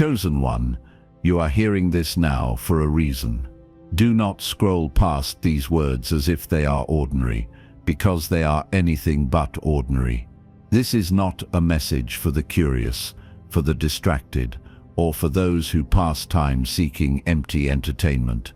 Chosen one, you are hearing this now for a reason. Do not scroll past these words as if they are ordinary, because they are anything but ordinary. This is not a message for the curious, for the distracted, or for those who pass time seeking empty entertainment.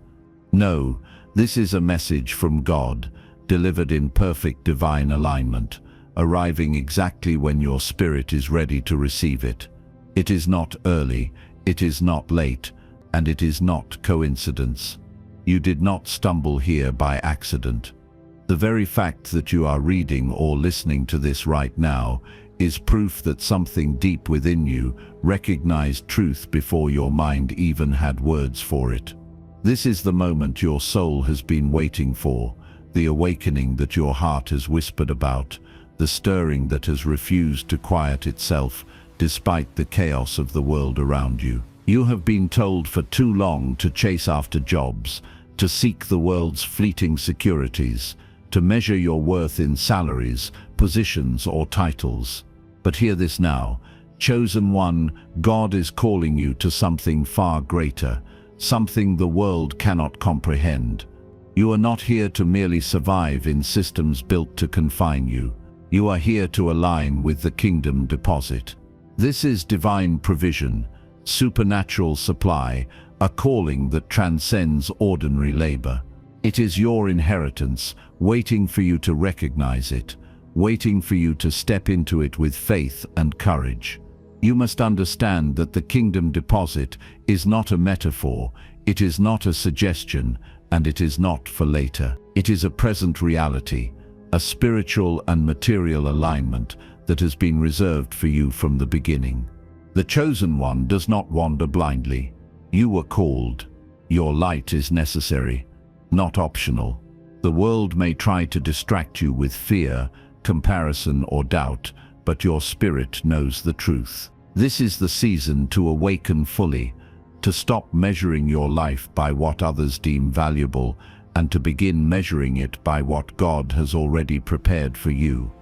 No, this is a message from God, delivered in perfect divine alignment, arriving exactly when your spirit is ready to receive it. It is not early, it is not late, and it is not coincidence. You did not stumble here by accident. The very fact that you are reading or listening to this right now is proof that something deep within you recognized truth before your mind even had words for it. This is the moment your soul has been waiting for, the awakening that your heart has whispered about, the stirring that has refused to quiet itself despite the chaos of the world around you. You have been told for too long to chase after jobs, to seek the world's fleeting securities, to measure your worth in salaries, positions, or titles. But hear this now. Chosen one, God is calling you to something far greater, something the world cannot comprehend. You are not here to merely survive in systems built to confine you. You are here to align with the kingdom deposit. This is divine provision, supernatural supply, a calling that transcends ordinary labor. It is your inheritance, waiting for you to recognize it, waiting for you to step into it with faith and courage. You must understand that the kingdom deposit is not a metaphor, it is not a suggestion, and it is not for later. It is a present reality, a spiritual and material alignment that has been reserved for you from the beginning. The chosen one does not wander blindly. You were called. Your light is necessary, not optional. The world may try to distract you with fear, comparison, or doubt, but your spirit knows the truth. This is the season to awaken fully, to stop measuring your life by what others deem valuable, and to begin measuring it by what God has already prepared for you.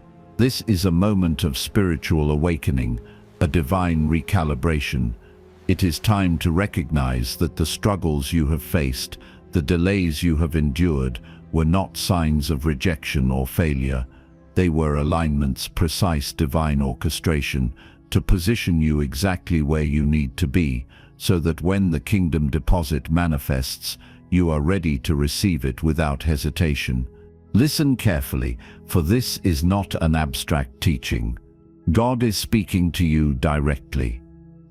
This is a moment of spiritual awakening, a divine recalibration. It is time to recognize that the struggles you have faced, the delays you have endured, were not signs of rejection or failure. They were alignment's precise divine orchestration to position you exactly where you need to be, so that when the kingdom deposit manifests, you are ready to receive it without hesitation. Listen carefully, for this is not an abstract teaching. God is speaking to you directly.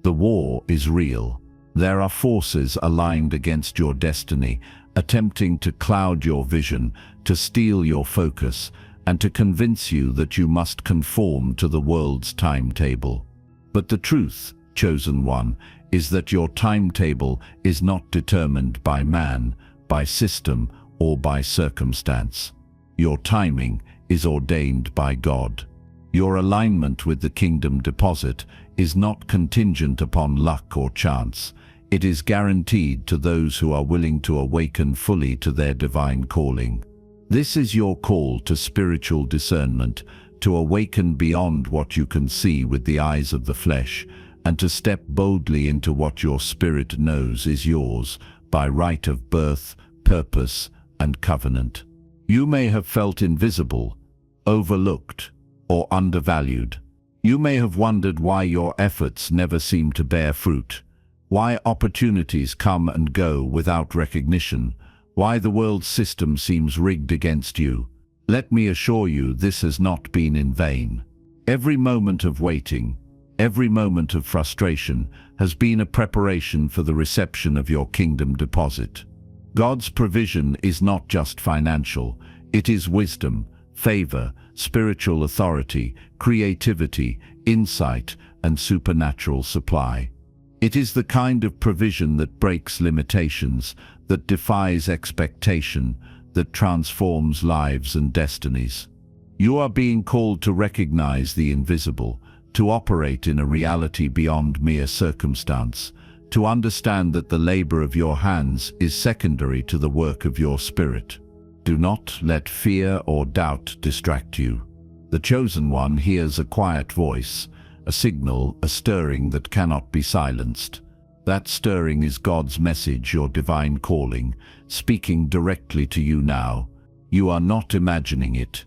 The war is real. There are forces aligned against your destiny, attempting to cloud your vision, to steal your focus, and to convince you that you must conform to the world's timetable. But the truth, chosen one, is that your timetable is not determined by man, by system, or by circumstance. Your timing is ordained by God. Your alignment with the kingdom deposit is not contingent upon luck or chance. It is guaranteed to those who are willing to awaken fully to their divine calling. This is your call to spiritual discernment, to awaken beyond what you can see with the eyes of the flesh, and to step boldly into what your spirit knows is yours by right of birth, purpose, and covenant. You may have felt invisible, overlooked, or undervalued. You may have wondered why your efforts never seem to bear fruit, why opportunities come and go without recognition, why the world system seems rigged against you. Let me assure you, this has not been in vain. Every moment of waiting, every moment of frustration has been a preparation for the reception of your kingdom deposit. God's provision is not just financial, it is wisdom, favor, spiritual authority, creativity, insight, and supernatural supply. It is the kind of provision that breaks limitations, that defies expectation, that transforms lives and destinies. You are being called to recognize the invisible, to operate in a reality beyond mere circumstance, to understand that the labor of your hands is secondary to the work of your spirit. Do not let fear or doubt distract you. The chosen one hears a quiet voice, a signal, a stirring that cannot be silenced. That stirring is God's message, your divine calling, speaking directly to you now. You are not imagining it.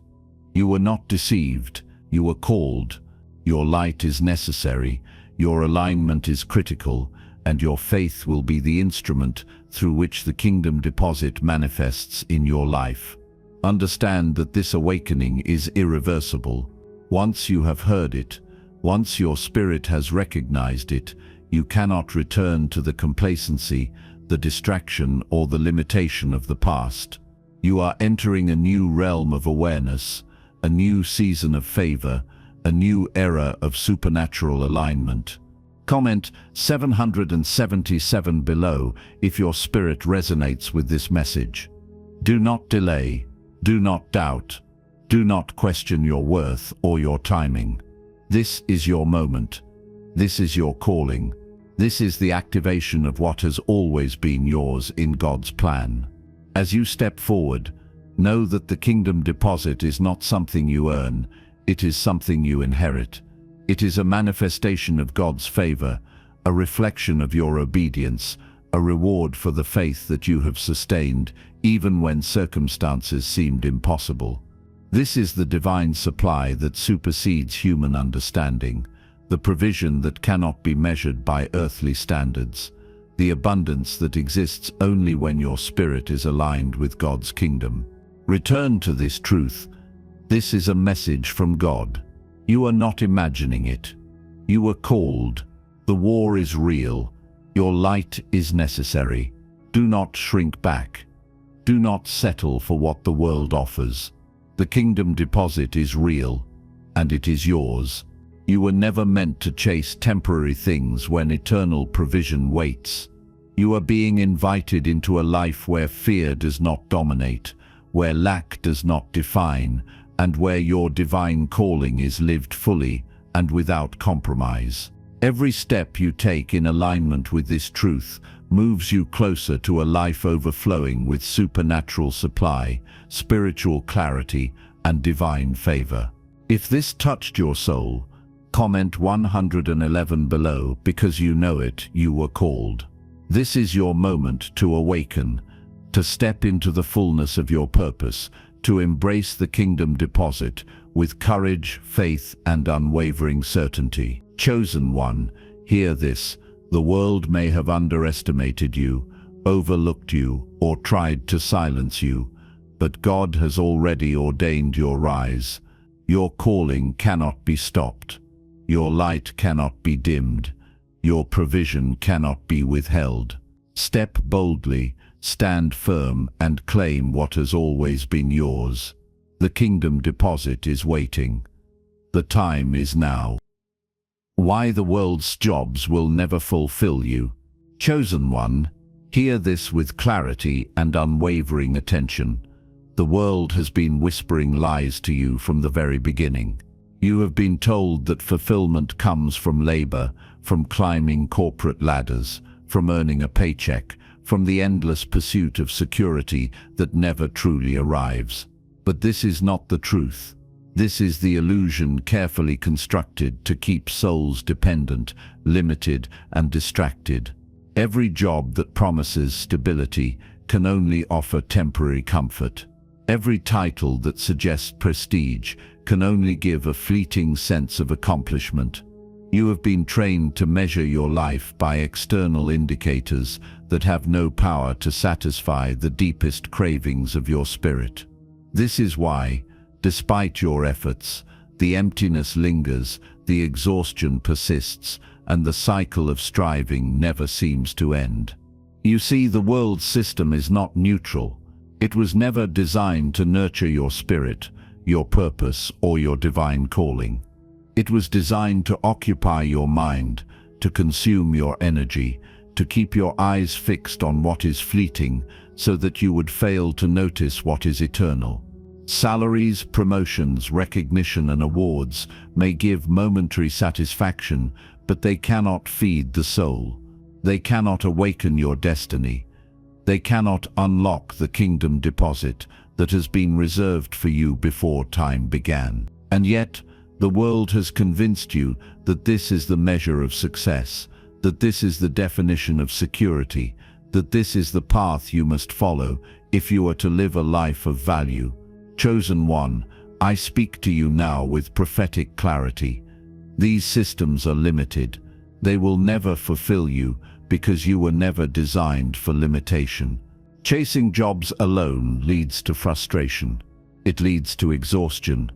You were not deceived. You were called. Your light is necessary. Your alignment is critical, and your faith will be the instrument through which the kingdom deposit manifests in your life. Understand that this awakening is irreversible. Once you have heard it, once your spirit has recognized it, you cannot return to the complacency, the distraction, or the limitation of the past. You are entering a new realm of awareness, a new season of favor, a new era of supernatural alignment. Comment 777 below if your spirit resonates with this message. Do not delay. Do not doubt. Do not question your worth or your timing. This is your moment. This is your calling. This is the activation of what has always been yours in God's plan. As you step forward, know that the kingdom deposit is not something you earn, it is something you inherit. It is a manifestation of God's favor, a reflection of your obedience, a reward for the faith that you have sustained, even when circumstances seemed impossible. This is the divine supply that supersedes human understanding, the provision that cannot be measured by earthly standards, the abundance that exists only when your spirit is aligned with God's kingdom. Return to this truth. This is a message from God. You are not imagining it. You were called. The war is real. Your light is necessary. Do not shrink back. Do not settle for what the world offers. The kingdom deposit is real, and it is yours. You were never meant to chase temporary things when eternal provision waits. You are being invited into a life where fear does not dominate, where lack does not define, and where your divine calling is lived fully and without compromise. Every step you take in alignment with this truth moves you closer to a life overflowing with supernatural supply, spiritual clarity, and divine favor. If this touched your soul, comment 111 below because you know it, you were called. This is your moment to awaken, to step into the fullness of your purpose, to embrace the kingdom deposit with courage, faith, and unwavering certainty. Chosen one, hear this. The world may have underestimated you, overlooked you, or tried to silence you, but God has already ordained your rise. Your calling cannot be stopped. Your light cannot be dimmed. Your provision cannot be withheld. Step boldly, stand firm, and claim what has always been yours. The kingdom deposit is waiting. The time is now. Why the world's jobs will never fulfill you. Chosen one, hear this with clarity and unwavering attention. The world has been whispering lies to you from the very beginning. You have been told that fulfillment comes from labor, from climbing corporate ladders, from earning a paycheck, from the endless pursuit of security that never truly arrives. But this is not the truth. This is the illusion carefully constructed to keep souls dependent, limited, and distracted. Every job that promises stability can only offer temporary comfort. Every title that suggests prestige can only give a fleeting sense of accomplishment. You have been trained to measure your life by external indicators that have no power to satisfy the deepest cravings of your spirit. This is why, despite your efforts, the emptiness lingers, the exhaustion persists, and the cycle of striving never seems to end. You see, the world's system is not neutral. It was never designed to nurture your spirit, your purpose, or your divine calling. It was designed to occupy your mind, to consume your energy, to keep your eyes fixed on what is fleeting, so that you would fail to notice what is eternal. Salaries, promotions, recognition, and awards may give momentary satisfaction, but they cannot feed the soul. They cannot awaken your destiny. They cannot unlock the kingdom deposit that has been reserved for you before time began. And yet, the world has convinced you that this is the measure of success, that this is the definition of security, that this is the path you must follow if you are to live a life of value. Chosen one, I speak to you now with prophetic clarity. These systems are limited. They will never fulfill you because you were never designed for limitation. Chasing jobs alone leads to frustration. It leads to exhaustion,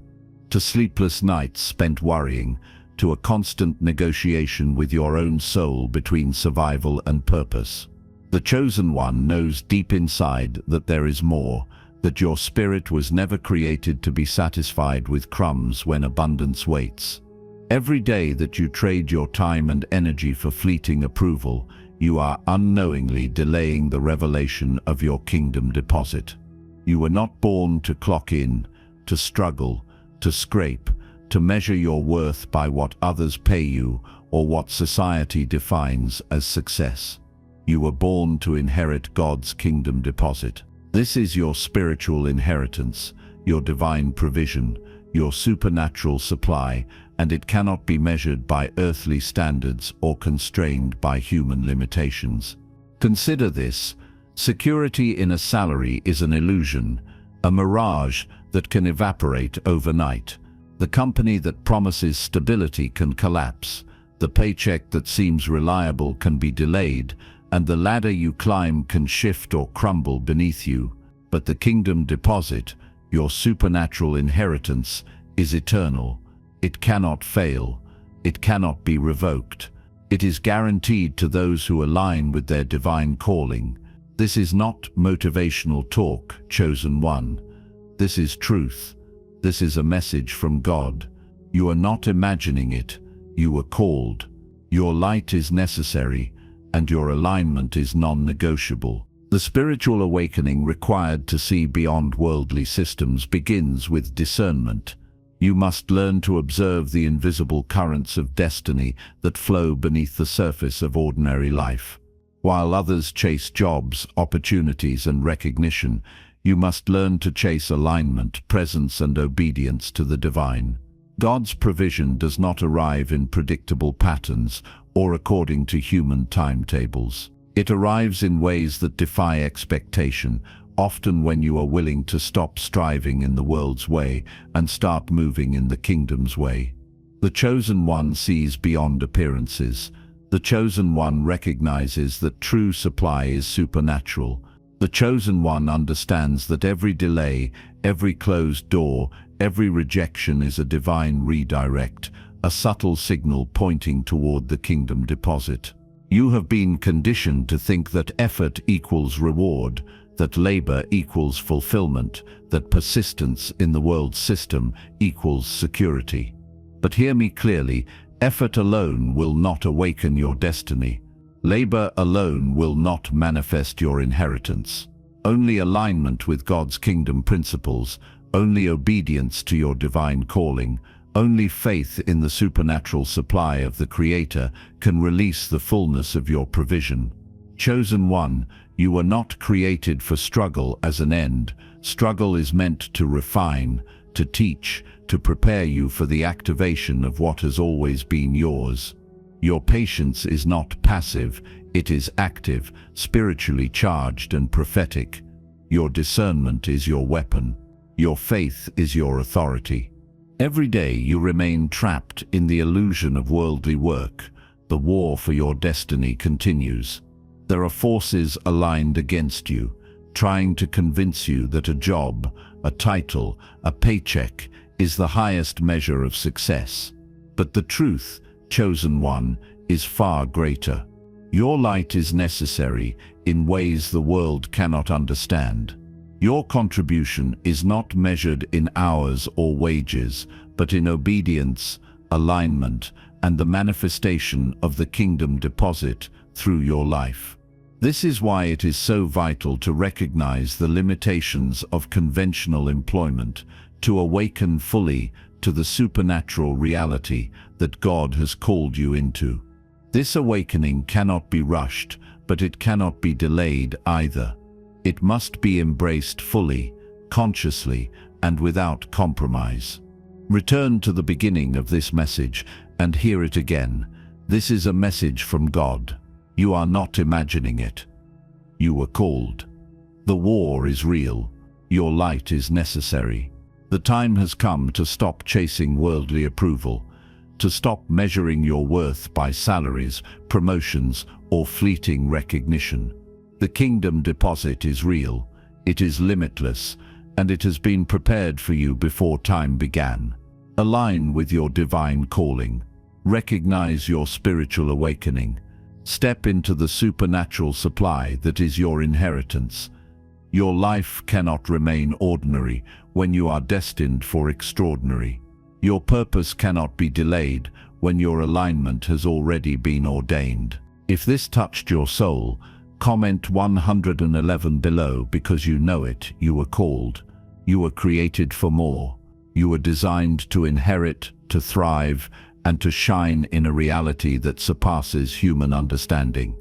to sleepless nights spent worrying, to a constant negotiation with your own soul between survival and purpose. The chosen one knows deep inside that there is more, that your spirit was never created to be satisfied with crumbs when abundance waits. Every day that you trade your time and energy for fleeting approval, you are unknowingly delaying the revelation of your kingdom deposit. You were not born to clock in, to struggle, to scrape, to measure your worth by what others pay you or what society defines as success. You were born to inherit God's kingdom deposit. This is your spiritual inheritance, your divine provision, your supernatural supply, and it cannot be measured by earthly standards or constrained by human limitations. Consider this: security in a salary is an illusion, a mirage that can evaporate overnight. The company that promises stability can collapse. The paycheck that seems reliable can be delayed, and the ladder you climb can shift or crumble beneath you. But the kingdom deposit, your supernatural inheritance, is eternal. It cannot fail. It cannot be revoked. It is guaranteed to those who align with their divine calling. This is not motivational talk, chosen one. This is truth. This is a message from God. You are not imagining it. You were called. Your light is necessary, and your alignment is non-negotiable. The spiritual awakening required to see beyond worldly systems begins with discernment. You must learn to observe the invisible currents of destiny that flow beneath the surface of ordinary life. While others chase jobs, opportunities, and recognition, you must learn to chase alignment, presence, and obedience to the divine. God's provision does not arrive in predictable patterns or according to human timetables. It arrives in ways that defy expectation, often when you are willing to stop striving in the world's way and start moving in the kingdom's way. The chosen one sees beyond appearances. The chosen one recognizes that true supply is supernatural. The chosen one understands that every delay, every closed door, every rejection is a divine redirect, a subtle signal pointing toward the kingdom deposit. You have been conditioned to think that effort equals reward, that labor equals fulfillment, that persistence in the world's system equals security. But hear me clearly, effort alone will not awaken your destiny. Labor alone will not manifest your inheritance. Only alignment with God's kingdom principles, only obedience to your divine calling, only faith in the supernatural supply of the Creator can release the fullness of your provision. Chosen one, you were not created for struggle as an end. Struggle is meant to refine, to teach, to prepare you for the activation of what has always been yours. Your patience is not passive, it is active, spiritually charged and prophetic. Your discernment is your weapon. Your faith is your authority. Every day you remain trapped in the illusion of worldly work. The war for your destiny continues. There are forces aligned against you, trying to convince you that a job, a title, a paycheck is the highest measure of success. But the truth, chosen one, is far greater. Your light is necessary in ways the world cannot understand. Your contribution is not measured in hours or wages, but in obedience, alignment, and the manifestation of the kingdom deposit through your life. This is why it is so vital to recognize the limitations of conventional employment, to awaken fully to the supernatural reality that God has called you into. This awakening cannot be rushed, but it cannot be delayed either. It must be embraced fully, consciously, and without compromise. Return to the beginning of this message and hear it again. This is a message from God. You are not imagining it. You were called. The war is real. Your light is necessary. The time has come to stop chasing worldly approval, to stop measuring your worth by salaries, promotions, or fleeting recognition. The kingdom deposit is real, it is limitless, and it has been prepared for you before time began. Align with your divine calling. Recognize your spiritual awakening. Step into the supernatural supply that is your inheritance. Your life cannot remain ordinary when you are destined for extraordinary. Your purpose cannot be delayed when your alignment has already been ordained. If this touched your soul, comment 111 below, because you know it. You were called. You were created for more. You were designed to inherit, to thrive, and to shine in a reality that surpasses human understanding.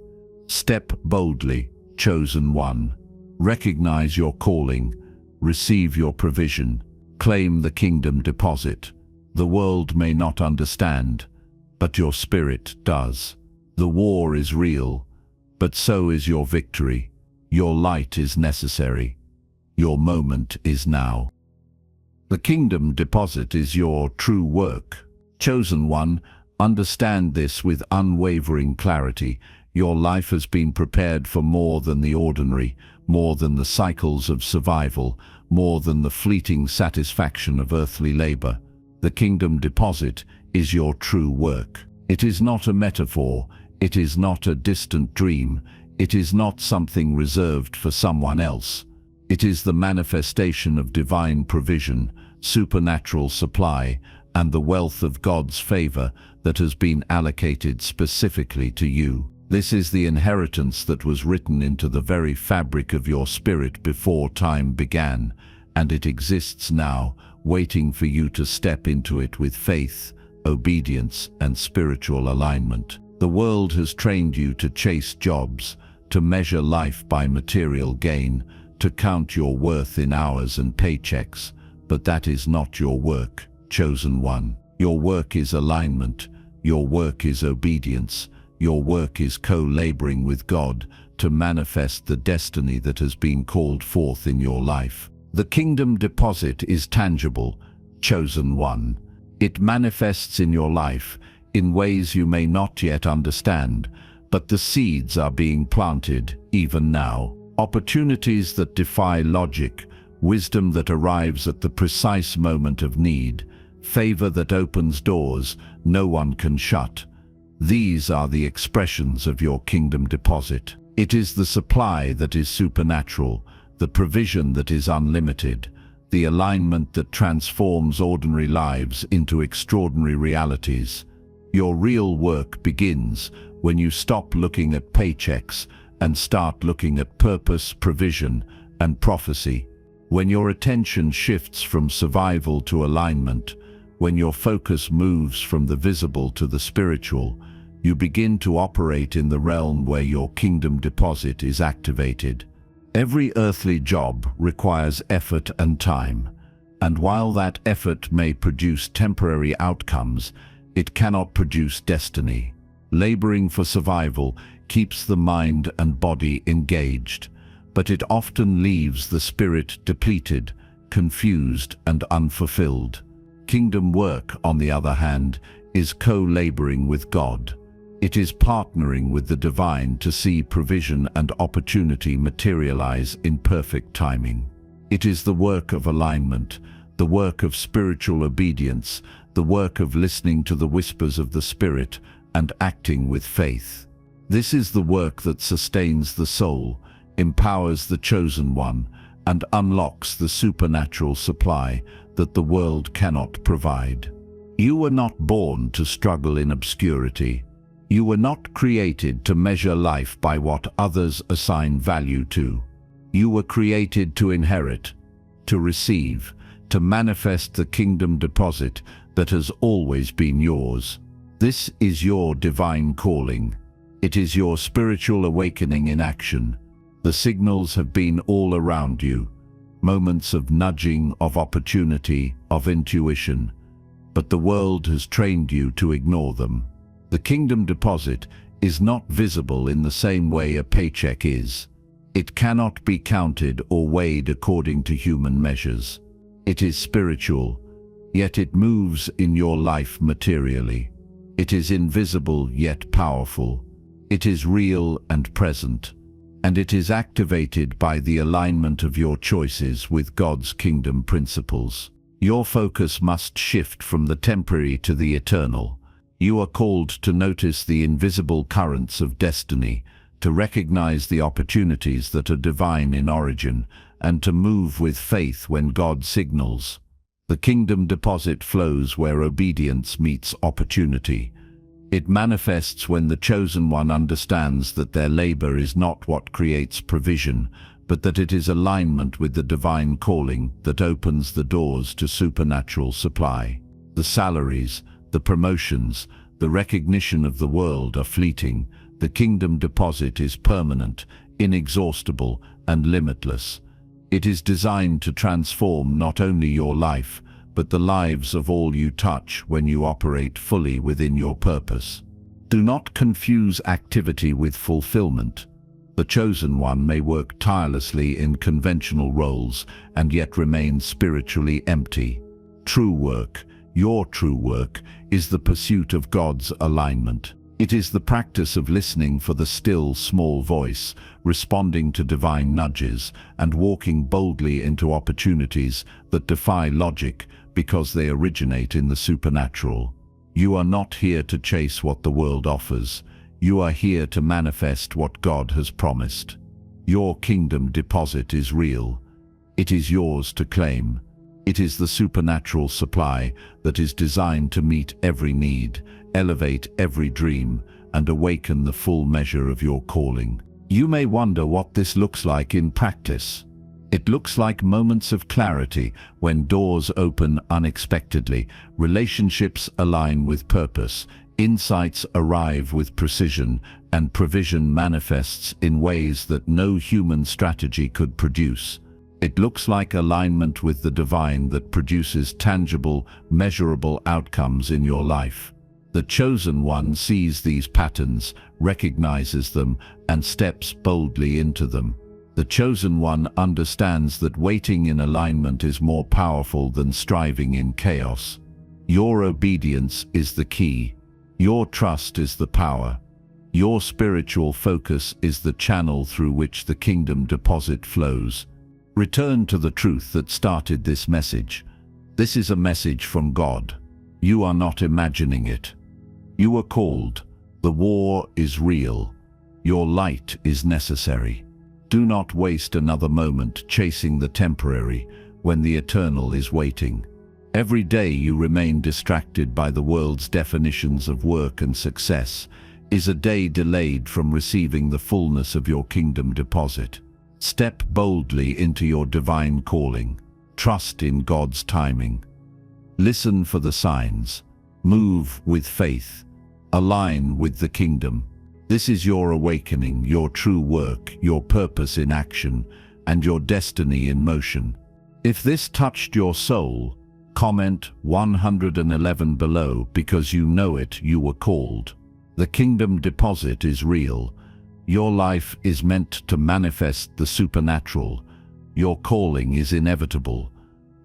Step boldly, chosen one. Recognize your calling, receive your provision, claim the kingdom deposit. The world may not understand, but your spirit does. The war is real, but so is your victory. Your light is necessary. Your moment is now. The kingdom deposit is your true work. Chosen one, understand this with unwavering clarity. Your life has been prepared for more than the ordinary, more than the cycles of survival, more than the fleeting satisfaction of earthly labor. The kingdom deposit is your true work. It is not a metaphor, it is not a distant dream, it is not something reserved for someone else. It is the manifestation of divine provision, supernatural supply, and the wealth of God's favor that has been allocated specifically to you. This is the inheritance that was written into the very fabric of your spirit before time began, and it exists now, waiting for you to step into it with faith, obedience, and spiritual alignment. The world has trained you to chase jobs, to measure life by material gain, to count your worth in hours and paychecks, but that is not your work, chosen one. Your work is alignment, your work is obedience, your work is co-laboring with God to manifest the destiny that has been called forth in your life. The kingdom deposit is tangible, chosen one. It manifests in your life in ways you may not yet understand, but the seeds are being planted even now. Opportunities that defy logic, wisdom that arrives at the precise moment of need, favor that opens doors no one can shut. These are the expressions of your kingdom deposit. It is the supply that is supernatural, the provision that is unlimited, the alignment that transforms ordinary lives into extraordinary realities. Your real work begins when you stop looking at paychecks and start looking at purpose, provision, and prophecy. When your attention shifts from survival to alignment, when your focus moves from the visible to the spiritual, you begin to operate in the realm where your kingdom deposit is activated. Every earthly job requires effort and time, and while that effort may produce temporary outcomes, it cannot produce destiny. Laboring for survival keeps the mind and body engaged, but it often leaves the spirit depleted, confused, and unfulfilled. Kingdom work, on the other hand, is co-laboring with God. It is partnering with the divine to see provision and opportunity materialize in perfect timing. It is the work of alignment, the work of spiritual obedience, the work of listening to the whispers of the Spirit and acting with faith. This is the work that sustains the soul, empowers the chosen one, and unlocks the supernatural supply that the world cannot provide. You were not born to struggle in obscurity. You were not created to measure life by what others assign value to. You were created to inherit, to receive, to manifest the kingdom deposit that has always been yours. This is your divine calling. It is your spiritual awakening in action. The signals have been all around you, moments of nudging, of opportunity, of intuition, but the world has trained you to ignore them. The kingdom deposit is not visible in the same way a paycheck is. It cannot be counted or weighed according to human measures. It is spiritual, yet it moves in your life materially. It is invisible yet powerful. It is real and present, and it is activated by the alignment of your choices with God's kingdom principles. Your focus must shift from the temporary to the eternal. You are called to notice the invisible currents of destiny, to recognize the opportunities that are divine in origin, and to move with faith when God signals. The kingdom deposit flows where obedience meets opportunity. It manifests when the chosen one understands that their labor is not what creates provision, but that it is alignment with the divine calling that opens the doors to supernatural supply. The salaries, the promotions, the recognition of the world are fleeting. The kingdom deposit is permanent, inexhaustible, and limitless. It is designed to transform not only your life, but the lives of all you touch when you operate fully within your purpose. Do not confuse activity with fulfillment. The chosen one may work tirelessly in conventional roles and yet remain spiritually empty. True work, your true work, is the pursuit of God's alignment. It is the practice of listening for the still, small voice, responding to divine nudges, and walking boldly into opportunities that defy logic because they originate in the supernatural. You are not here to chase what the world offers. You are here to manifest what God has promised. Your kingdom deposit is real. It is yours to claim. It is the supernatural supply that is designed to meet every need, elevate every dream, and awaken the full measure of your calling. You may wonder what this looks like in practice. It looks like moments of clarity when doors open unexpectedly, relationships align with purpose, insights arrive with precision, and provision manifests in ways that no human strategy could produce. It looks like alignment with the divine that produces tangible, measurable outcomes in your life. The chosen one sees these patterns, recognizes them, and steps boldly into them. The chosen one understands that waiting in alignment is more powerful than striving in chaos. Your obedience is the key. Your trust is the power. Your spiritual focus is the channel through which the kingdom deposit flows. Return to the truth that started this message. This is a message from God. You are not imagining it. You are called. The war is real. Your light is necessary. Do not waste another moment chasing the temporary when the eternal is waiting. Every day you remain distracted by the world's definitions of work and success is a day delayed from receiving the fullness of your kingdom deposit. Step boldly into your divine calling. Trust in God's timing. Listen for the signs. Move with faith. Align with the kingdom. This is your awakening, your true work, your purpose in action, and your destiny in motion. If this touched your soul, comment 111 below because you know it, you were called. The kingdom deposit is real. Your life is meant to manifest the supernatural. Your calling is inevitable.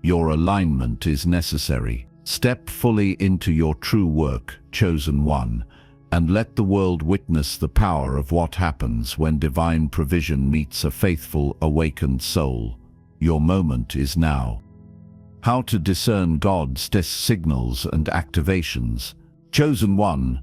Your alignment is necessary. Step fully into your true work, chosen one, and let the world witness the power of what happens when divine provision meets a faithful, awakened soul. Your moment is now. How to discern God's signals and activations. Chosen one,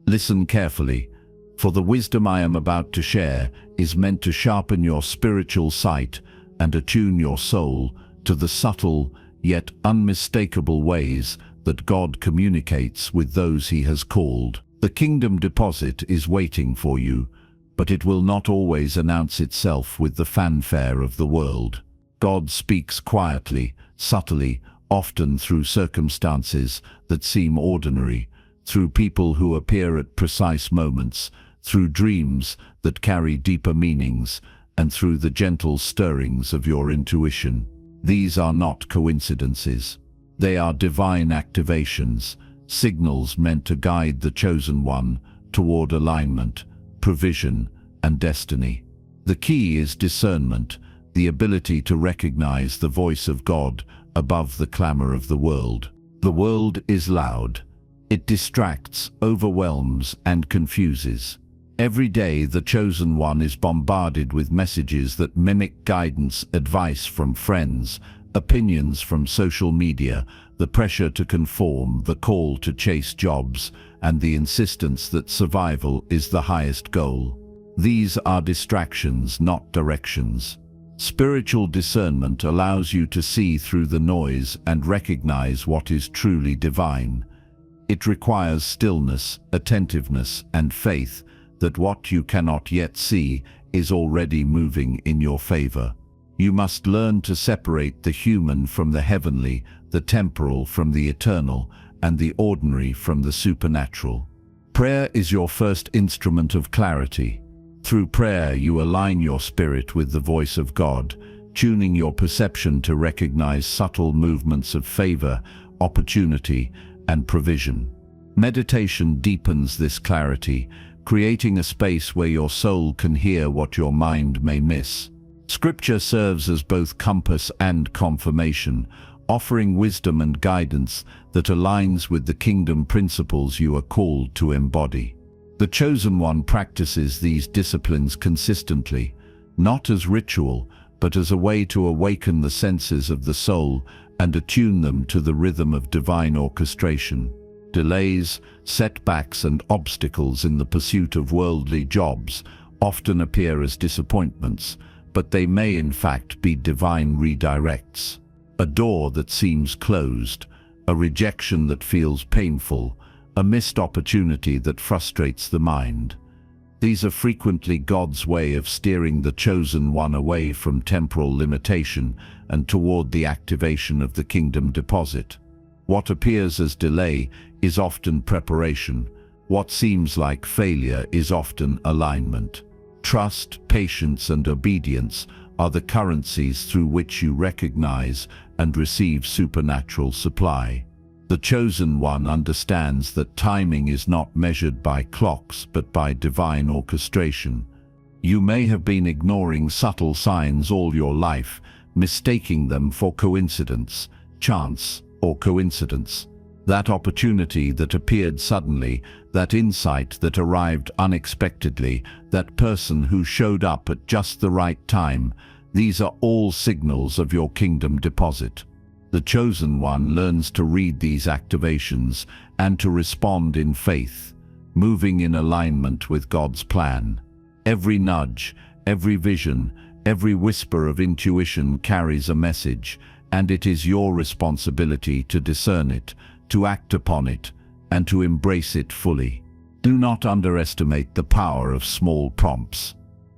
listen carefully, for the wisdom I am about to share is meant to sharpen your spiritual sight and attune your soul to the subtle yet unmistakable ways that God communicates with those He has called. The kingdom deposit is waiting for you, but it will not always announce itself with the fanfare of the world. God speaks quietly, subtly, often through circumstances that seem ordinary, through people who appear at precise moments, through dreams that carry deeper meanings, and through the gentle stirrings of your intuition. These are not coincidences. They are divine activations, signals meant to guide the chosen one toward alignment, provision, and destiny. The key is discernment, the ability to recognize the voice of God above the clamor of the world. The world is loud. It distracts, overwhelms, and confuses. Every day, the chosen one is bombarded with messages that mimic guidance, advice from friends, opinions from social media, the pressure to conform, the call to chase jobs, and the insistence that survival is the highest goal. These are distractions, not directions. Spiritual discernment allows you to see through the noise and recognize what is truly divine. It requires stillness, attentiveness, and faith that what you cannot yet see is already moving in your favor. You must learn to separate the human from the heavenly, the temporal from the eternal, and the ordinary from the supernatural. Prayer is your first instrument of clarity. Through prayer, you align your spirit with the voice of God, tuning your perception to recognize subtle movements of favor, opportunity, and provision. Meditation deepens this clarity, creating a space where your soul can hear what your mind may miss. Scripture serves as both compass and confirmation, offering wisdom and guidance that aligns with the kingdom principles you are called to embody. The chosen one practices these disciplines consistently, not as ritual, but as a way to awaken the senses of the soul and attune them to the rhythm of divine orchestration. Delays, setbacks, and obstacles in the pursuit of worldly jobs often appear as disappointments, but they may in fact be divine redirects. A door that seems closed, a rejection that feels painful, a missed opportunity that frustrates the mind. These are frequently God's way of steering the chosen one away from temporal limitation and toward the activation of the kingdom deposit. What appears as delay is often preparation. What seems like failure is often alignment. Trust, patience, and obedience are the currencies through which you recognize and receive supernatural supply. The chosen one understands that timing is not measured by clocks but by divine orchestration. You may have been ignoring subtle signs all your life, mistaking them for coincidence, chance, or coincidence. That opportunity that appeared suddenly, that insight that arrived unexpectedly, that person who showed up at just the right time, these are all signals of your kingdom deposit. The chosen one learns to read these activations and to respond in faith, moving in alignment with God's plan. Every nudge, every vision, every whisper of intuition carries a message, and it is your responsibility to discern it, to act upon it, and to embrace it fully. Do not underestimate the power of small prompts.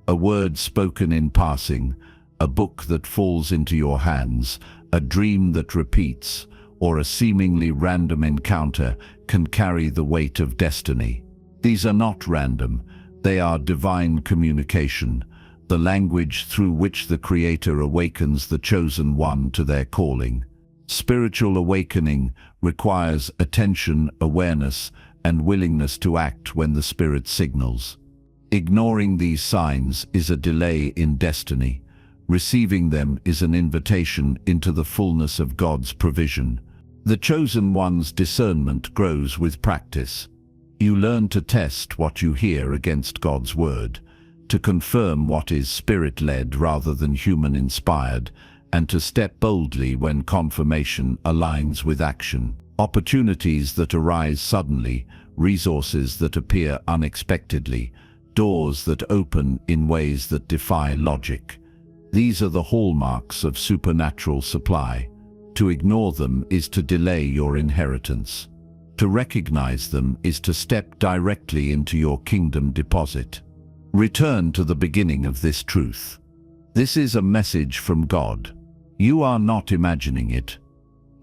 A word spoken in passing, a book that falls into your hands, a dream that repeats, or a seemingly random encounter can carry the weight of destiny. These are not random, they are divine communication, the language through which the Creator awakens the chosen one to their calling. Spiritual awakening requires attention, awareness, and willingness to act when the Spirit signals. Ignoring these signs is a delay in destiny. Receiving them is an invitation into the fullness of God's provision. The chosen one's discernment grows with practice. You learn to test what you hear against God's word, to confirm what is spirit-led rather than human-inspired, and to step boldly when confirmation aligns with action. Opportunities that arise suddenly, resources that appear unexpectedly, doors that open in ways that defy logic. These are the hallmarks of supernatural supply. To ignore them is to delay your inheritance. To recognize them is to step directly into your kingdom deposit. Return to the beginning of this truth. This is a message from God. You are not imagining it.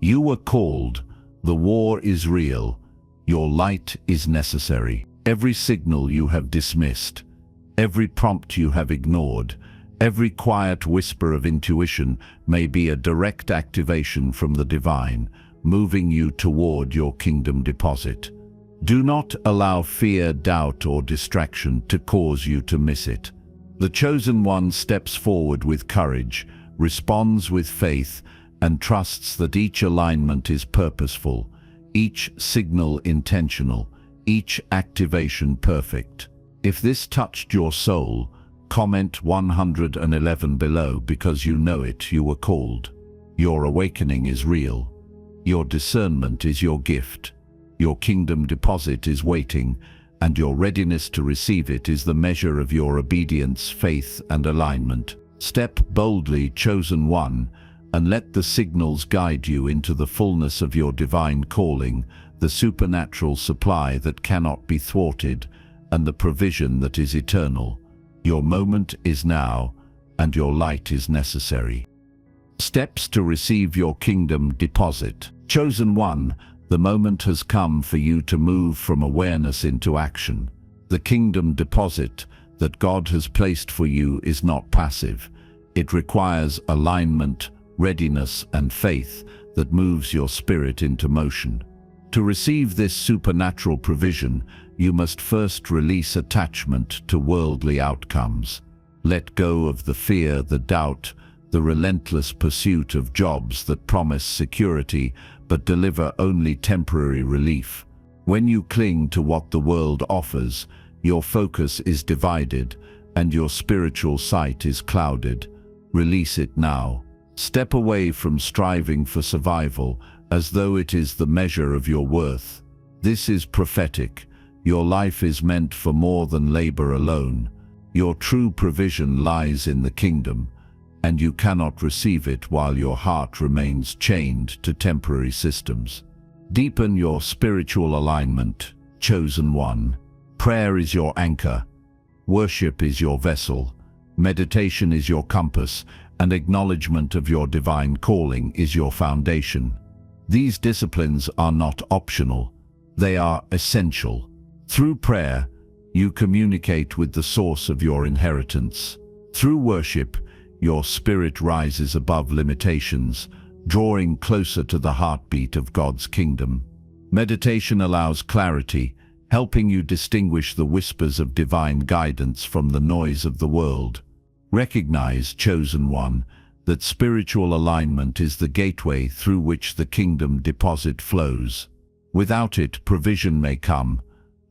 You were called. The war is real. Your light is necessary. Every signal you have dismissed, every prompt you have ignored, every quiet whisper of intuition may be a direct activation from the divine, moving you toward your kingdom deposit. Do not allow fear, doubt, or distraction to cause you to miss it. The chosen one steps forward with courage, responds with faith, and trusts that each alignment is purposeful, each signal intentional, each activation perfect. If this touched your soul, comment 111 below, because you know it, you were called. Your awakening is real. Your discernment is your gift. Your kingdom deposit is waiting, and your readiness to receive it is the measure of your obedience, faith, and alignment. Step boldly, chosen one, and let the signals guide you into the fullness of your divine calling, the supernatural supply that cannot be thwarted, and the provision that is eternal. Your moment is now, and your light is necessary. Steps to receive your kingdom deposit. Chosen one, the moment has come for you to move from awareness into action. The kingdom deposit that God has placed for you is not passive. It requires alignment, readiness, and faith that moves your spirit into motion. To receive this supernatural provision, you must first release attachment to worldly outcomes. Let go of the fear, the doubt, the relentless pursuit of jobs that promise security but deliver only temporary relief. When you cling to what the world offers, your focus is divided and your spiritual sight is clouded. Release it now. Step away from striving for survival as though it is the measure of your worth. This is prophetic. Your life is meant for more than labor alone. Your true provision lies in the kingdom, and you cannot receive it while your heart remains chained to temporary systems. Deepen your spiritual alignment, chosen one. Prayer is your anchor. Worship is your vessel. Meditation is your compass, and acknowledgement of your divine calling is your foundation. These disciplines are not optional. They are essential. Through prayer, you communicate with the source of your inheritance. Through worship, your spirit rises above limitations, drawing closer to the heartbeat of God's kingdom. Meditation allows clarity, helping you distinguish the whispers of divine guidance from the noise of the world. Recognize, chosen one, that spiritual alignment is the gateway through which the kingdom deposit flows. Without it, provision may come,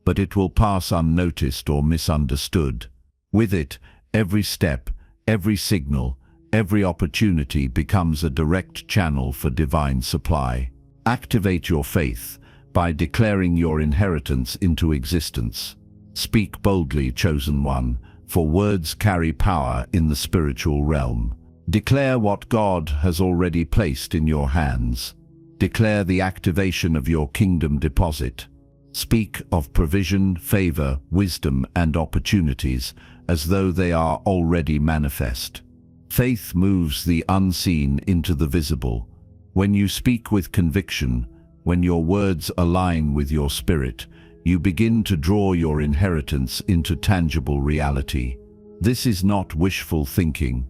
but it will pass unnoticed or misunderstood. With it, every step, every signal, every opportunity becomes a direct channel for divine supply. Activate your faith by declaring your inheritance into existence. Speak boldly, chosen one, for words carry power in the spiritual realm. Declare what God has already placed in your hands. Declare the activation of your kingdom deposit. Speak of provision, favor, wisdom, and opportunities as though they are already manifest. Faith moves the unseen into the visible. When you speak with conviction, when your words align with your spirit, you begin to draw your inheritance into tangible reality. This is not wishful thinking.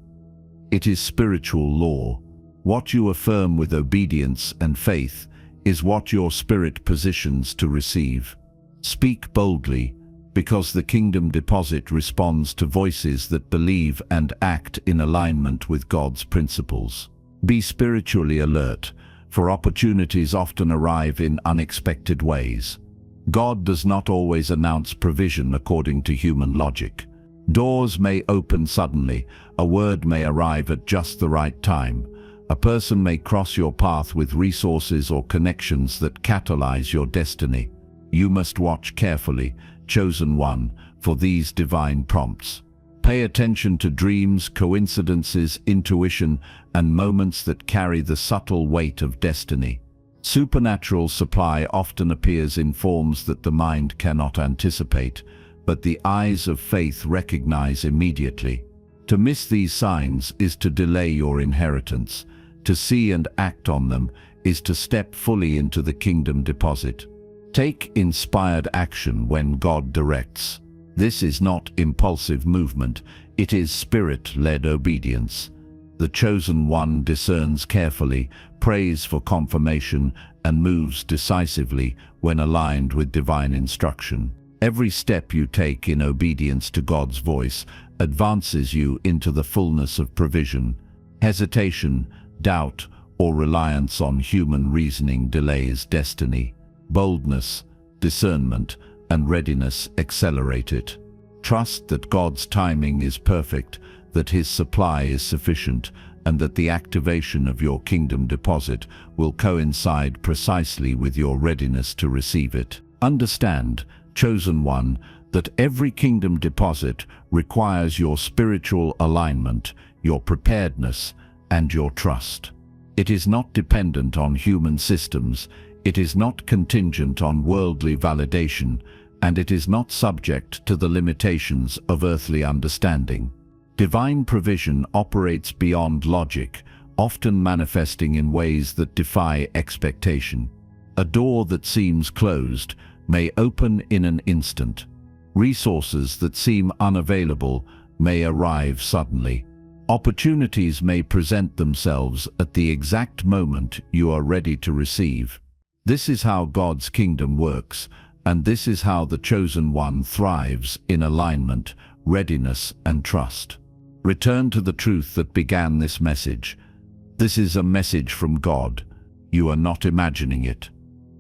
It is spiritual law. What you affirm with obedience and faith is what your spirit positions to receive. Speak boldly, because the kingdom deposit responds to voices that believe and act in alignment with God's principles. Be spiritually alert, for opportunities often arrive in unexpected ways. God does not always announce provision according to human logic. Doors may open suddenly, a word may arrive at just the right time. A person may cross your path with resources or connections that catalyze your destiny. You must watch carefully, chosen one, for these divine prompts. Pay attention to dreams, coincidences, intuition, and moments that carry the subtle weight of destiny. Supernatural supply often appears in forms that the mind cannot anticipate, but the eyes of faith recognize immediately. To miss these signs is to delay your inheritance. To see and act on them is to step fully into the kingdom deposit. Take inspired action when God directs. This is not impulsive movement, it is spirit-led obedience. The chosen one discerns carefully, prays for confirmation, and moves decisively when aligned with divine instruction. Every step you take in obedience to God's voice advances you into the fullness of provision. Hesitation, doubt, or reliance on human reasoning delays destiny. Boldness, discernment, and readiness accelerate it. Trust that God's timing is perfect, that His supply is sufficient, and that the activation of your kingdom deposit will coincide precisely with your readiness to receive it. Understand, chosen one, that every kingdom deposit requires your spiritual alignment, your preparedness, and your trust. It is not dependent on human systems, it is not contingent on worldly validation, and it is not subject to the limitations of earthly understanding. Divine provision operates beyond logic, often manifesting in ways that defy expectation. A door that seems closed may open in an instant. Resources that seem unavailable may arrive suddenly. Opportunities may present themselves at the exact moment you are ready to receive. This is how God's kingdom works, and this is how the chosen one thrives in alignment, readiness, and trust. Return to the truth that began this message. This is a message from God. You are not imagining it.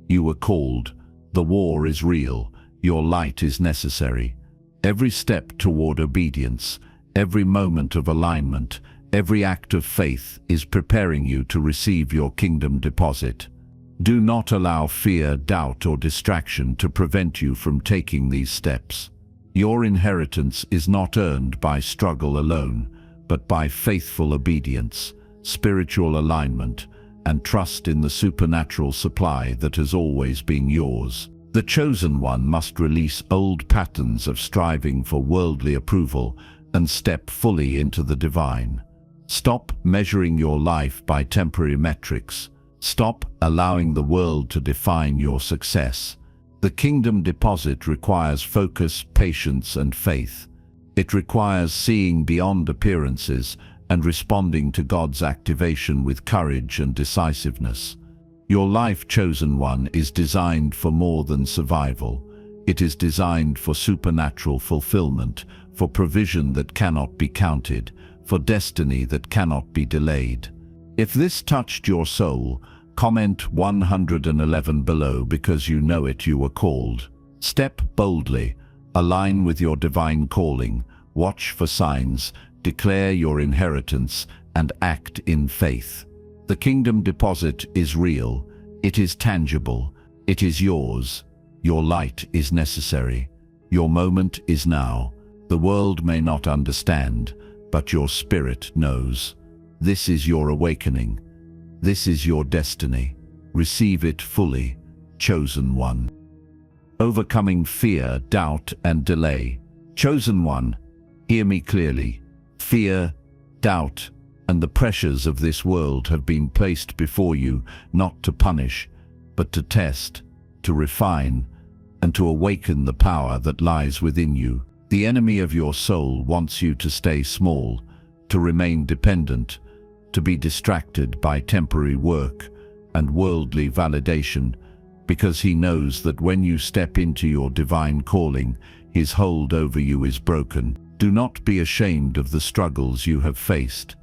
You were called. The war is real. Your light is necessary. Every step toward obedience, every moment of alignment, every act of faith is preparing you to receive your kingdom deposit. Do not allow fear, doubt, or distraction to prevent you from taking these steps. Your inheritance is not earned by struggle alone, but by faithful obedience, spiritual alignment, and trust in the supernatural supply that has always been yours. The chosen one must release old patterns of striving for worldly approval and step fully into the divine. Stop measuring your life by temporary metrics. Stop allowing the world to define your success. The kingdom deposit requires focus, patience, and faith. It requires seeing beyond appearances and responding to God's activation with courage and decisiveness. Your life, chosen one, is designed for more than survival. It is designed for supernatural fulfillment, for provision that cannot be counted, for destiny that cannot be delayed. If this touched your soul, comment 111 below because you know it, you were called. Step boldly, align with your divine calling, watch for signs, declare your inheritance, and act in faith. The kingdom deposit is real, it is tangible, it is yours. Your light is necessary. Your moment is now. The world may not understand, but your spirit knows. This is your awakening. This is your destiny. Receive it fully, chosen one. Overcoming fear, doubt, and delay. Chosen one, hear me clearly. Fear, doubt, and the pressures of this world have been placed before you not to punish, but to test, to refine, and to awaken the power that lies within you. The enemy of your soul wants you to stay small, to remain dependent, to be distracted by temporary work and worldly validation, because he knows that when you step into your divine calling, his hold over you is broken. Do not be ashamed of the struggles you have faced,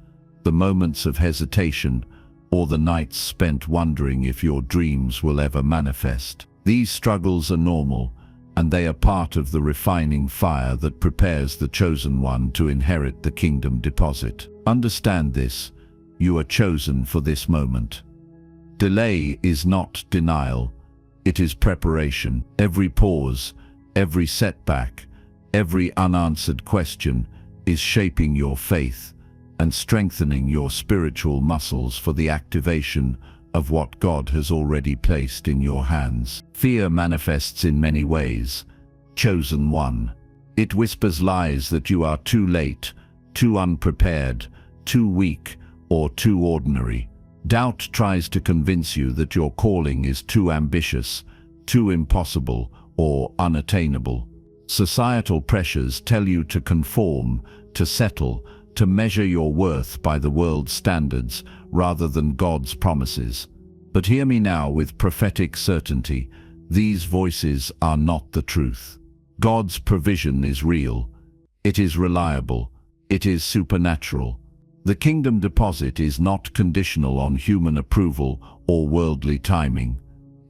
the moments of hesitation, or the nights spent wondering if your dreams will ever manifest. These struggles are normal, and they are part of the refining fire that prepares the chosen one to inherit the kingdom deposit. Understand this, you are chosen for this moment. Delay is not denial, it is preparation. Every pause, every setback, every unanswered question is shaping your faith and strengthening your spiritual muscles for the activation of what God has already placed in your hands. Fear manifests in many ways. Chosen one. It whispers lies that you are too late, too unprepared, too weak, or too ordinary. Doubt tries to convince you that your calling is too ambitious, too impossible, or unattainable. Societal pressures tell you to conform, to settle, to measure your worth by the world's standards rather than God's promises. But hear me now with prophetic certainty. These voices are not the truth. God's provision is real. It is reliable. It is supernatural. The kingdom deposit is not conditional on human approval or worldly timing.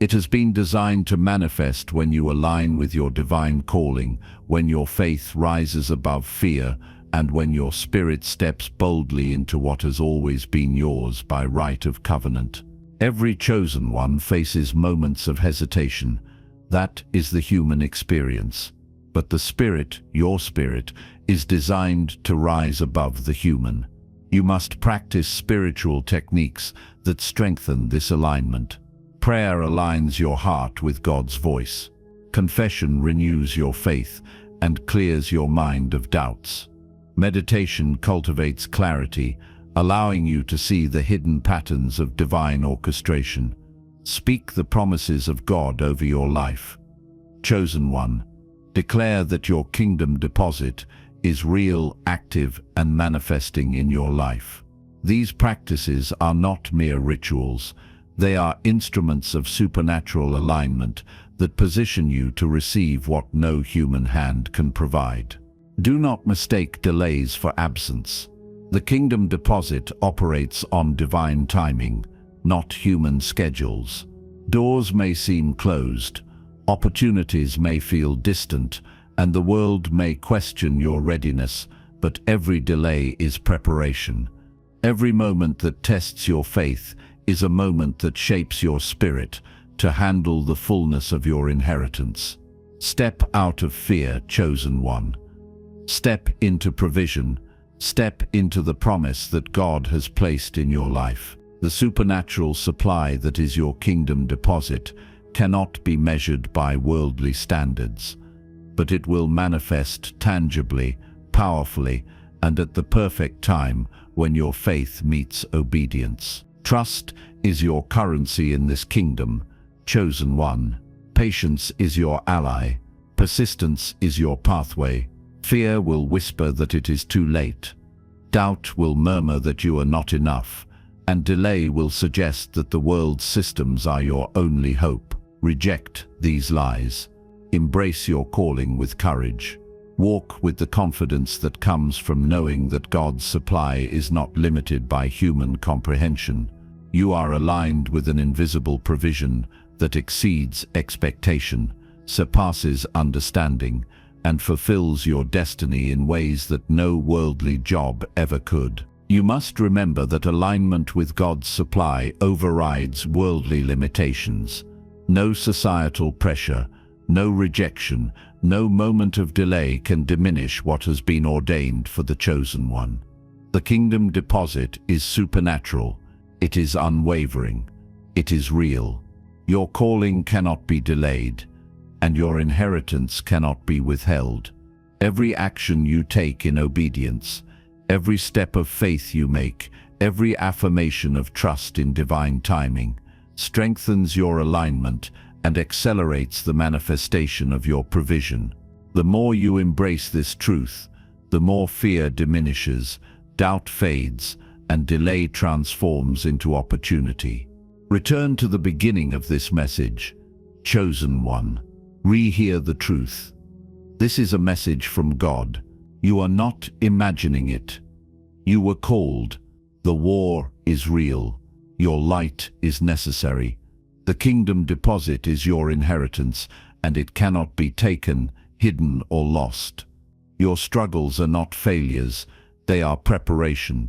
It has been designed to manifest when you align with your divine calling, when your faith rises above fear, and when your spirit steps boldly into what has always been yours by right of covenant. Every chosen one faces moments of hesitation. That is the human experience. But the Spirit, your spirit, is designed to rise above the human. You must practice spiritual techniques that strengthen this alignment. Prayer aligns your heart with God's voice. Confession renews your faith and clears your mind of doubts. Meditation cultivates clarity, allowing you to see the hidden patterns of divine orchestration. Speak the promises of God over your life. Chosen one, declare that your kingdom deposit is real, active, and manifesting in your life. These practices are not mere rituals. They are instruments of supernatural alignment that position you to receive what no human hand can provide. Do not mistake delays for absence. The kingdom deposit operates on divine timing, not human schedules. Doors may seem closed, opportunities may feel distant, and the world may question your readiness, but every delay is preparation. Every moment that tests your faith is a moment that shapes your spirit to handle the fullness of your inheritance. Step out of fear, chosen one. Step into provision. Step into the promise that God has placed in your life. The supernatural supply that is your kingdom deposit cannot be measured by worldly standards, but it will manifest tangibly, powerfully, and at the perfect time when your faith meets obedience. Trust is your currency in this kingdom, chosen one. Patience is your ally. Persistence is your pathway. Fear will whisper that it is too late. Doubt will murmur that you are not enough, and delay will suggest that the world's systems are your only hope. Reject these lies. Embrace your calling with courage. Walk with the confidence that comes from knowing that God's supply is not limited by human comprehension. You are aligned with an invisible provision that exceeds expectation, surpasses understanding, and fulfills your destiny in ways that no worldly job ever could. You must remember that alignment with God's supply overrides worldly limitations. No societal pressure, no rejection, no moment of delay can diminish what has been ordained for the chosen one. The kingdom deposit is supernatural. It is unwavering. It is real. Your calling cannot be delayed, and your inheritance cannot be withheld. Every action you take in obedience, every step of faith you make, every affirmation of trust in divine timing, strengthens your alignment and accelerates the manifestation of your provision. The more you embrace this truth, the more fear diminishes, doubt fades, and delay transforms into opportunity. Return to the beginning of this message, chosen one. Rehear the truth. This is a message from God. You are not imagining it. You were called. The war is real. Your light is necessary. The kingdom deposit is your inheritance, and it cannot be taken, hidden, or lost. Your struggles are not failures. They are preparation.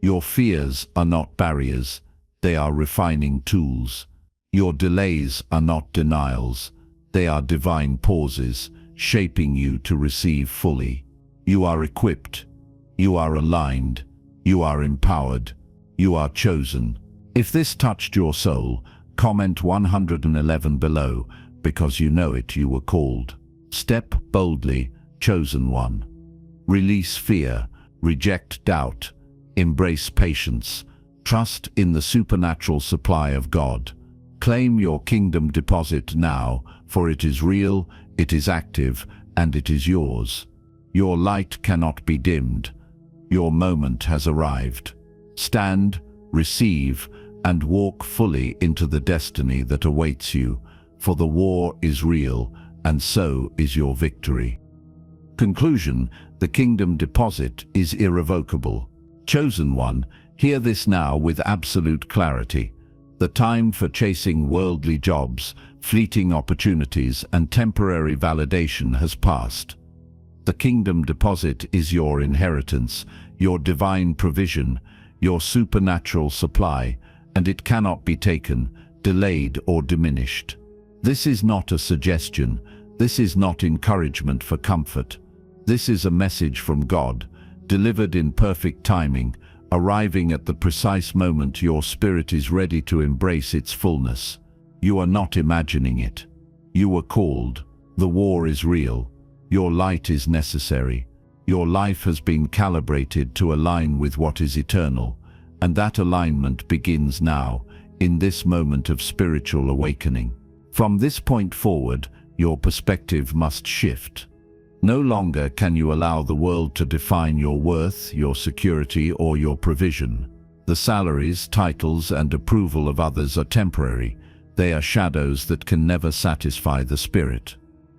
Your fears are not barriers. They are refining tools. Your delays are not denials. They are divine pauses, shaping you to receive fully. You are equipped. You are aligned. You are empowered. You are chosen. If this touched your soul, comment 111 below, because you know it, you were called. Step boldly, chosen one. Release fear. Reject doubt. Embrace patience. Trust in the supernatural supply of God. Claim your kingdom deposit now, for it is real, it is active, and it is yours. Your light cannot be dimmed. Your moment has arrived. Stand, receive, and walk fully into the destiny that awaits you, for the war is real, and so is your victory. Conclusion: the kingdom deposit is irrevocable. Chosen one, hear this now with absolute clarity. The time for chasing worldly jobs, fleeting opportunities, and temporary validation has passed. The kingdom deposit is your inheritance, your divine provision, your supernatural supply, and it cannot be taken, delayed, or diminished. This is not a suggestion. This is not encouragement for comfort. This is a message from God, delivered in perfect timing, arriving at the precise moment your spirit is ready to embrace its fullness. You are not imagining it. You were called. The war is real. Your light is necessary. Your life has been calibrated to align with what is eternal, and that alignment begins now, in this moment of spiritual awakening. From this point forward, your perspective must shift. No longer can you allow the world to define your worth, your security, or your provision. The salaries, titles, and approval of others are temporary. They are shadows that can never satisfy the spirit.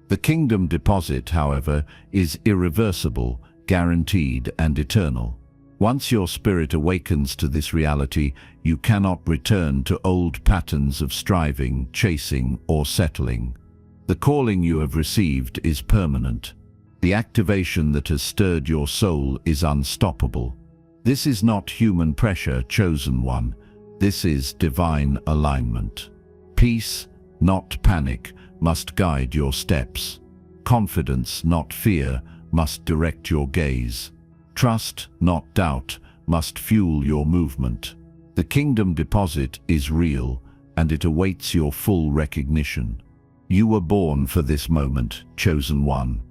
The kingdom deposit, however, is irreversible, guaranteed, and eternal. Once your spirit awakens to this reality, you cannot return to old patterns of striving, chasing, or settling. The calling you have received is permanent. The activation that has stirred your soul is unstoppable. This is not human pressure, chosen one. This is divine alignment. Peace, not panic, must guide your steps. Confidence, not fear, must direct your gaze. Trust, not doubt, must fuel your movement. The kingdom deposit is real, and it awaits your full recognition. You were born for this moment, chosen one.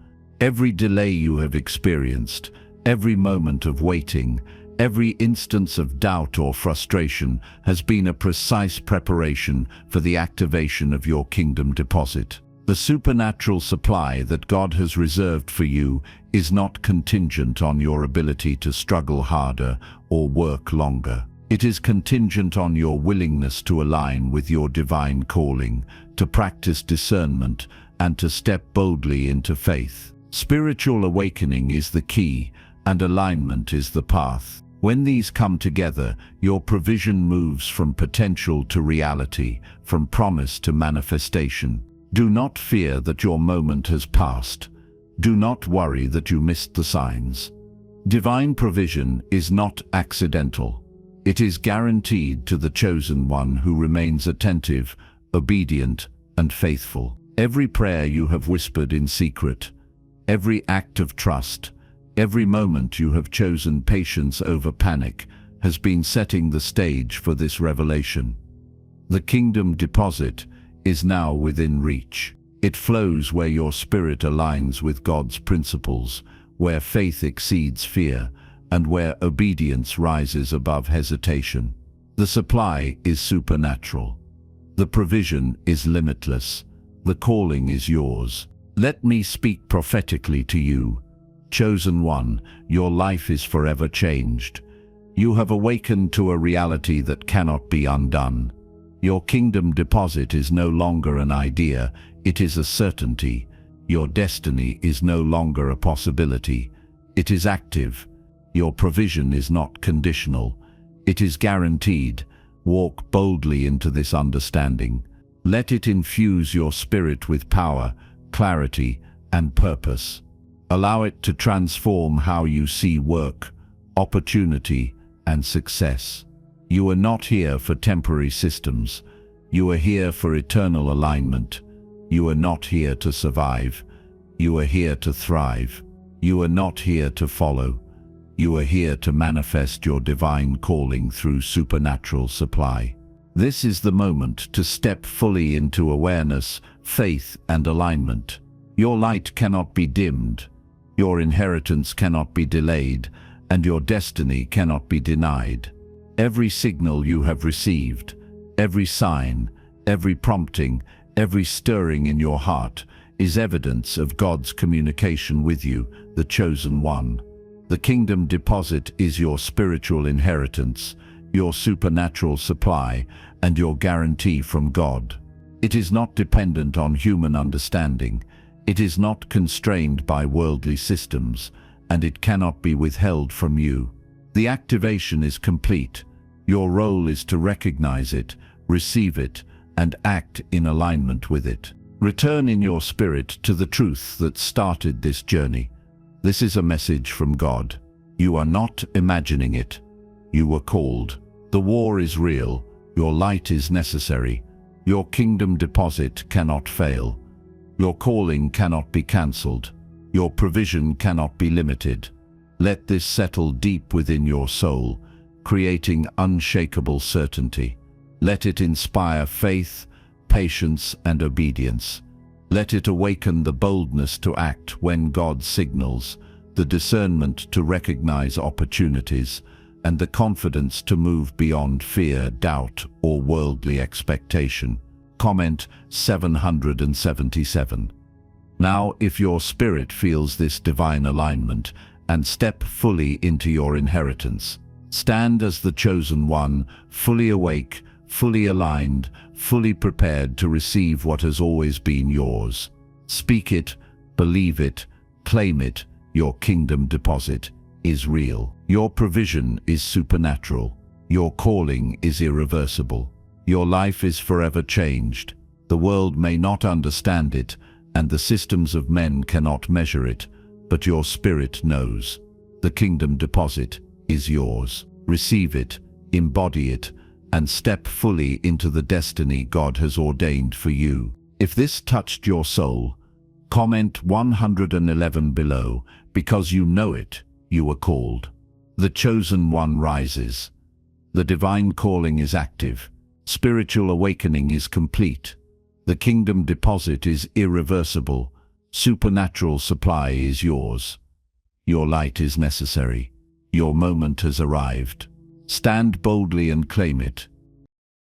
Every delay you have experienced, every moment of waiting, every instance of doubt or frustration has been a precise preparation for the activation of your kingdom deposit. The supernatural supply that God has reserved for you is not contingent on your ability to struggle harder or work longer. It is contingent on your willingness to align with your divine calling, to practice discernment, and to step boldly into faith. Spiritual awakening is the key, and alignment is the path. When these come together, your provision moves from potential to reality, from promise to manifestation. Do not fear that your moment has passed. Do not worry that you missed the signs. Divine provision is not accidental. It is guaranteed to the chosen one who remains attentive, obedient, and faithful. Every prayer you have whispered in secret, every act of trust, every moment you have chosen patience over panic has been setting the stage for this revelation. The kingdom deposit is now within reach. It flows where your spirit aligns with God's principles, where faith exceeds fear, and where obedience rises above hesitation. The supply is supernatural. The provision is limitless. The calling is yours. Let me speak prophetically to you. Chosen one, your life is forever changed. You have awakened to a reality that cannot be undone. Your kingdom deposit is no longer an idea, it is a certainty. Your destiny is no longer a possibility, it is active. Your provision is not conditional, it is guaranteed. Walk boldly into this understanding. Let it infuse your spirit with power, clarity, and purpose. Allow it to transform how you see work, opportunity, and success. You are not here for temporary systems. You are here for eternal alignment. You are not here to survive. You are here to thrive. You are not here to follow. You are here to manifest your divine calling through supernatural supply. This is the moment to step fully into awareness, faith, and alignment. Your light cannot be dimmed. Your inheritance cannot be delayed, and your destiny cannot be denied. Every signal you have received, every sign, every prompting, every stirring in your heart is evidence of God's communication with you, the chosen one. The kingdom deposit is your spiritual inheritance, your supernatural supply, and your guarantee from God. It is not dependent on human understanding. It is not constrained by worldly systems, and it cannot be withheld from you. The activation is complete. Your role is to recognize it, receive it, and act in alignment with it. Return in your spirit to the truth that started this journey. This is a message from God. You are not imagining it. You were called. The war is real. Your light is necessary. Your kingdom deposit cannot fail. Your calling cannot be cancelled. Your provision cannot be limited. Let this settle deep within your soul, creating unshakable certainty. Let it inspire faith, patience, and obedience. Let it awaken the boldness to act when God signals, the discernment to recognize opportunities, and the confidence to move beyond fear, doubt, or worldly expectation. Comment 777. Now, if your spirit feels this divine alignment, and step fully into your inheritance. Stand as the chosen one, fully awake, fully aligned, fully prepared to receive what has always been yours. Speak it, believe it, claim it. Your kingdom deposit is real. Your provision is supernatural. Your calling is irreversible. Your life is forever changed. The world may not understand it, and the systems of men cannot measure it, but your spirit knows. The kingdom deposit is yours. Receive it, embody it, and step fully into the destiny God has ordained for you. If this touched your soul, comment 111 below, because you know it, you were called. The chosen one rises. The divine calling is active. Spiritual awakening is complete. The kingdom deposit is irreversible. Supernatural supply is yours. Your light is necessary. Your moment has arrived. Stand boldly and claim it.